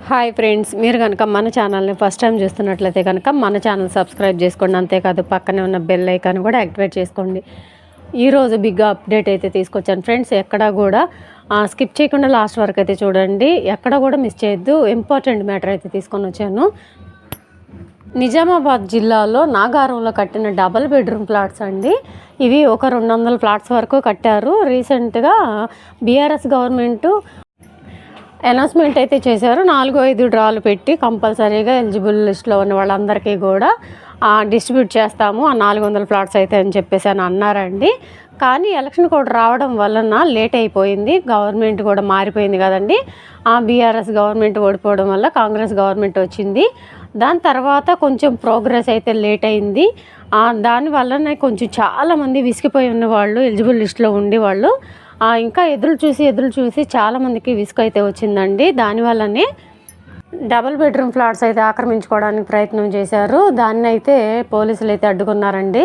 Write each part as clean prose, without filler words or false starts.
Hi friends, మీరు కనుక మన ఛానల్ని ఫస్ట్ టైం చూస్తున్నట్లయితే కనుక మన ఛానల్ సబ్స్క్రైబ్ చేసుకోండి. అంతేకాదు పక్కనే ఉన్న బెల్ ఐకాన్ కూడా యాక్టివేట్ చేసుకోండి. ఈరోజు బిగ్ అప్డేట్ అయితే తీసుకొచ్చాను ఫ్రెండ్స్. ఎక్కడ కూడా స్కిప్ చేయకుండా లాస్ట్ వరకు అయితే చూడండి. ఎక్కడ కూడా మిస్ చేయొద్దు. ఇంపార్టెంట్ మ్యాటర్ అయితే తీసుకొని వచ్చాను. నిజామాబాద్ జిల్లాలో నాగారంలో కట్టిన డబల్ బెడ్రూమ్ ఫ్లాట్స్ అండి. ఇవి ఒక 200 ఫ్లాట్స్ వరకు కట్టారు. రీసెంట్గా బీఆర్ఎస్ గవర్నమెంటు అనౌన్స్మెంట్ అయితే చేశారు. 4-5 డ్రాలు పెట్టి కంపల్సరీగా ఎలిజిబుల్ లిస్ట్లో ఉన్న వాళ్ళందరికీ కూడా డిస్ట్రిబ్యూట్ చేస్తాము ఆ 400 ఫ్లాట్స్ అయితే అని చెప్పేసి అన్నారండి. కానీ ఎలక్షన్ కోడ్ రావడం వలన లేట్ అయిపోయింది. గవర్నమెంట్ కూడా మారిపోయింది కదండి. బీఆర్ఎస్ గవర్నమెంట్ ఓడిపోవడం వల్ల కాంగ్రెస్ గవర్నమెంట్ వచ్చింది. దాని తర్వాత కొంచెం ప్రోగ్రెస్ అయితే లేట్ అయింది. దానివల్లనే కొంచెం చాలామంది విసిగిపోయి ఉన్నవాళ్ళు ఎలిజిబుల్ లిస్ట్లో ఉండేవాళ్ళు ఇంకా ఎదురు చూసి చాలామందికి విసుగు అయితే వచ్చిందండి. దానివల్లనే డబుల్ బెడ్రూమ్ ఫ్లాట్స్ అయితే ఆక్రమించుకోవడానికి ప్రయత్నం చేశారు. దాన్ని అయితే పోలీసులు అయితే అడ్డుకున్నారండి.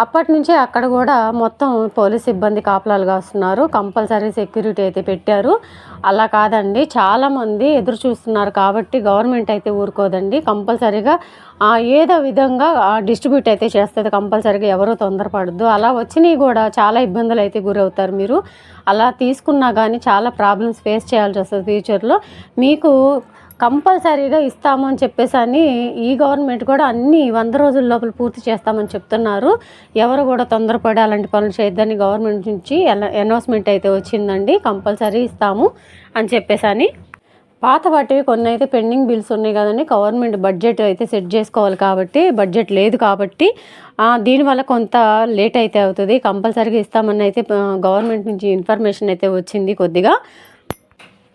అప్పటి నుంచే అక్కడ కూడా మొత్తం పోలీస్ సిబ్బంది కాపలాలు కాస్తున్నారు. కంపల్సరీ సెక్యూరిటీ అయితే పెట్టారు. అలా కాదండి, చాలామంది ఎదురు చూస్తున్నారు కాబట్టి గవర్నమెంట్ అయితే ఊరుకోదండి. కంపల్సరీగా ఏదో విధంగా డిస్ట్రిబ్యూట్ అయితే చేస్తుంది. కంపల్సరీగా ఎవరూ తొందరపడద్దు. అలా వచ్చినవి కూడా చాలా ఇబ్బందులు అయితే గురవుతారు. మీరు అలా తీసుకున్నా కానీ చాలా ప్రాబ్లమ్స్ ఫేస్ చేయాల్సి వస్తుంది ఫ్యూచర్లో. మీకు కంపల్సరీగా ఇస్తాము అని చెప్పేసి ఈ గవర్నమెంట్ కూడా అన్ని 100 రోజుల లోపల పూర్తి చేస్తామని చెప్తున్నారు. ఎవరు కూడా తొందరపడి అలాంటి పనులు చేయొద్దని గవర్నమెంట్ నుంచి అనౌన్స్మెంట్ అయితే వచ్చిందండి. కంపల్సరీ ఇస్తాము అని చెప్పేసి పాత వాటివి కొన్ని అయితే పెండింగ్ బిల్స్ ఉన్నాయి కదండి. గవర్నమెంట్ బడ్జెట్ అయితే సెట్ చేసుకోవాలి కాబట్టి బడ్జెట్ లేదు కాబట్టి దీనివల్ల కొంత లేట్ అయితే అవుతుంది. కంపల్సరీగా ఇస్తామని అయితే గవర్నమెంట్ నుంచి ఇన్ఫర్మేషన్ అయితే వచ్చింది కొద్దిగా.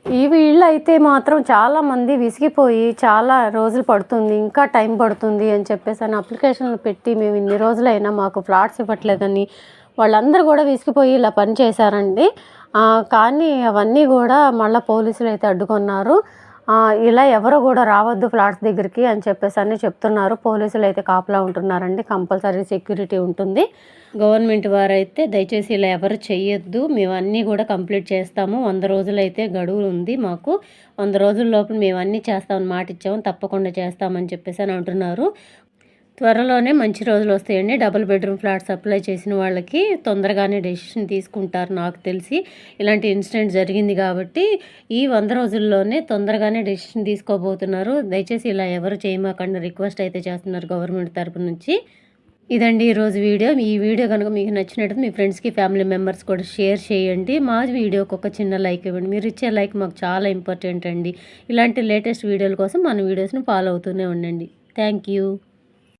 ఈ వీళ్ళు అయితే మాత్రం చాలామంది విసిగిపోయి చాలా రోజులు పడుతుంది, ఇంకా టైం పడుతుంది అని చెప్పేసి అప్లికేషన్లు పెట్టి మేము ఇన్ని రోజులైనా మాకు ఫ్లాట్స్ ఇవ్వట్లేదని వాళ్ళందరూ కూడా విసిగిపోయి ఇలా పని చేశారండి. కానీ అవన్నీ కూడా మళ్ళీ పోలీసులు అయితే అడ్డుకున్నారు. ఇలా ఎవరు కూడా రావద్దు ఫ్లాట్స్ దగ్గరికి అని చెప్పేసి చెప్తున్నారు. పోలీసులు అయితే కాపలా ఉంటున్నారండి. కంపల్సరీ సెక్యూరిటీ ఉంటుంది. గవర్నమెంట్ వారైతే దయచేసి ఇలా ఎవరు చెయ్యొద్దు, మేము అన్నీ కూడా కంప్లీట్ చేస్తాము. 100 రోజులు అయితే గడువు ఉంది మాకు. 100 రోజుల లోపల మేము అన్నీ చేస్తామని మాట ఇచ్చాము, తప్పకుండా చేస్తామని చెప్పేసి అంటున్నారు. త్వరలోనే మంచి రోజులు వస్తాయండి. డబుల్ బెడ్రూమ్ ఫ్లాట్స్ అప్లై చేసిన వాళ్ళకి తొందరగానే డెసిషన్ తీసుకుంటారు. నాకు తెలిసి ఇలాంటి ఇన్సిడెంట్ జరిగింది కాబట్టి ఈ 100 రోజుల్లోనే తొందరగానే డెసిషన్ తీసుకోబోతున్నారు. దయచేసి ఇలా ఎవరు చేయమాకండి రిక్వెస్ట్ అయితే చేస్తున్నారు గవర్నమెంట్ తరపు నుంచి. ఇదండి ఈరోజు వీడియో. ఈ వీడియో కనుక మీకు నచ్చినట్టు మీ ఫ్రెండ్స్కి ఫ్యామిలీ మెంబర్స్ కూడా షేర్ చేయండి. మా వీడియోకి ఒక చిన్న లైక్ ఇవ్వండి. మీరు ఇచ్చే లైక్ మాకు చాలా ఇంపార్టెంట్ అండి. ఇలాంటి లేటెస్ట్ వీడియోల కోసం మన వీడియోస్ని ఫాలో అవుతూనే ఉండండి. Thank you.